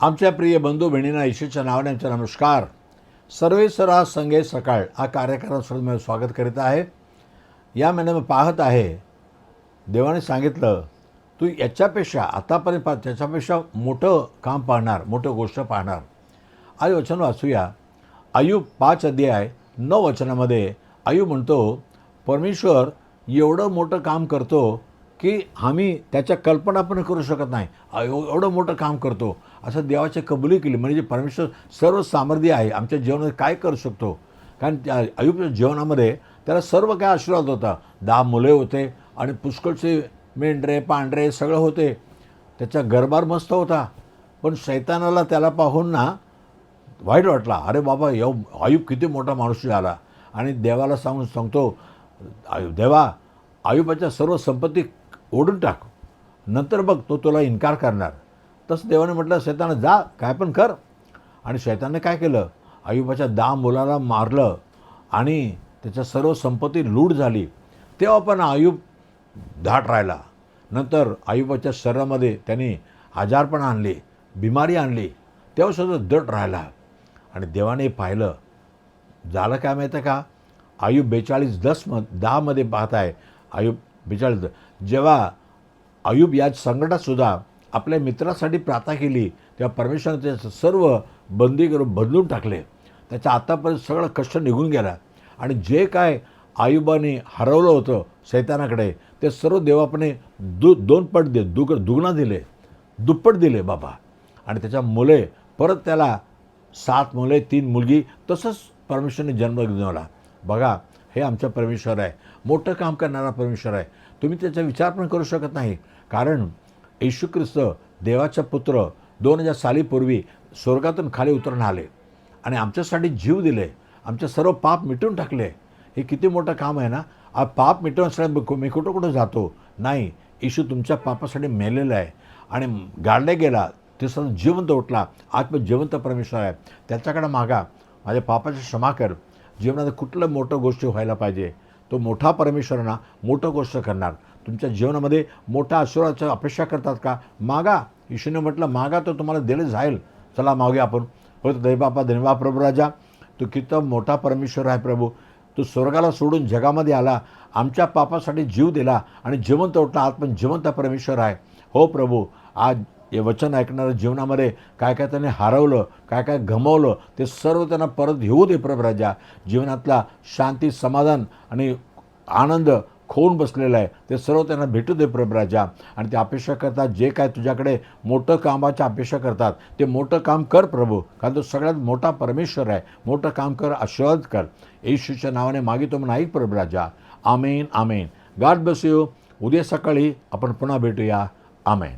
आमच्या प्रिय बंधू बहिणींना येशूच्या नावाने आमचा नमस्कार. सर्वेसरा संगे सकाळ हा कार्यक्रमासाठी मी स्वागत करीत आहे. या महिन्यात पाहत आहे, देवाने सांगितलं तू याच्यापेक्षा आतापर्यंत त्याच्यापेक्षा मोठं काम पाहणार, मोठं गोष्ट पाहणार. आज वचन वाचूया. अय्यूब 5 अध्याय 9 वचनामध्ये अय्यूब म्हणतो, परमेश्वर एवढं मोठं काम करतो की आम्ही त्याच्या कल्पना पण करू शकत नाही. एवढं मोठं काम करतो असं देवाची कबुली केली. म्हणजे परमेश्वर सर्व सामर्थ्य आहे, आमच्या जीवनात काय करू शकतो. कारण त्या अय्यूबच्या जीवनामध्ये त्याला सर्व काय आशीर्वाद होता. 10 मुले होते आणि पुष्कळचे मेंढरे पांढरे सगळं होते. त्याचा घरबार मस्त होता. पण शैतानाला त्याला पाहून ना वाईट वाटला. अरे बाबा, अय्यूब किती मोठा माणूस झाला. आणि देवाला सांगतो, देवा अय्यूबाच्या सर्व संपत्ती ओढून टाक, नंतर बघ तो तुला इन्कार करणार. तसं देवाने म्हटलं, शैताना जा काय पण कर. आणि शैतानने काय केलं, अय्यूबाच्या 10 मुलाला मारलं आणि त्याच्या सर्व संपत्ती लूट झाली. तेव्हा पण अय्यूब धाट राहिला. नंतर अय्यूबाच्या शरीरामध्ये त्यांनी आजारपण आणले, बिमारी आणली, तेव्हा सुद्धा दट राहिला. आणि देवाने पाहिलं. झालं काय माहिती आहे का, अय्यूब 42:10 मध्ये पाहत आहे. अय्यूब 42, जेव्हा अय्यूब या संकटातसुद्धा आपल्या मित्रासाठी प्रार्थना केली तेव्हा परमेश्वराने त्याचं सर्व बंदी करून बदलून टाकले. त्याच्या आतापर्यंत सगळं कष्ट निघून गेला. आणि जे काय अय्यूबाने हरवलं होतं शैतानाकडे, ते सर्व देवापणे 2 पट दुगणा दिले, दुप्पट दिले बाबा. आणि त्याच्या मुले परत त्याला 7 मुले 3 मुलगी, तसंच परमेश्वराने जन्म दिला. बघा, हे आमचा परमेश्वर आहे, मोठं काम करणारा परमेश्वर आहे. तुम्ही त्याचा विचार पण करू शकत नाही. कारण येशू ख्रिस्त देवाचा पुत्र 2000 सालीपूर्वी स्वर्गातून खाली उतरून आले आणि आमच्यासाठी जीव दिले, आमचे सर्व पाप मिटून टाकले. हे किती मोठं काम आहे ना. पाप मिटवण्यासाठी मी कुठं जातो नाही. येशू तुमच्या पापासाठी मेलेला आहे आणि गाडले गेला, ते सर्व जिवंत उठला. आत्म जिवंत परमेश्वर आहे. त्याच्याकडे मागा, माझ्या पापाची क्षमा कर. जीवनात कुठलं मोठं गोष्टी व्हायला पाहिजे, तो मोठा परमेश्वर ना मोठं गोष्ट करणार. तुमच्या जीवनामध्ये मोठा आशीर्वादाची अपेक्षा करतात का, मागा. येशूने म्हटलं मागा तर तुम्हाला दिलं जाईल. चला मागूया आपण. हो दैबापा धन्यवाद प्रभू राजा, तू किती मोठा परमेश्वर आहे प्रभू. तू स्वर्गाला सोडून जगामध्ये आला, आमच्या पापासाठी जीव दिला आणि जिवंत उठला. आत्म जिवंत परमेश्वर आहे. हो प्रभू, आज हे वचन ऐकणाऱ्या जीवनामध्ये काय काय त्यांनी हरवलं, काय काय गमावलं, ते सर्व त्यांना परत येऊ दे प्रभू राजा. जीवनातला शांती, समाधान आणि आनंद खोवून बसलेला आहे, ते सर्व त्यांना भेटू दे प्रभू राजा. आणि ते अपेक्षा करतात, जे काय तुझ्याकडे मोठं कामाची अपेक्षा करतात, ते मोठं काम कर प्रभू. कारण तो सगळ्यात मोठा परमेश्वर आहे. मोठं काम कर, आशीर्वाद कर. येशूच्या नावाने मागितो म्हणून ऐक प्रभू राजा. Amen amen. God bless you. उद्या सकाळी आपण पुन्हा भेटूया. आमेन.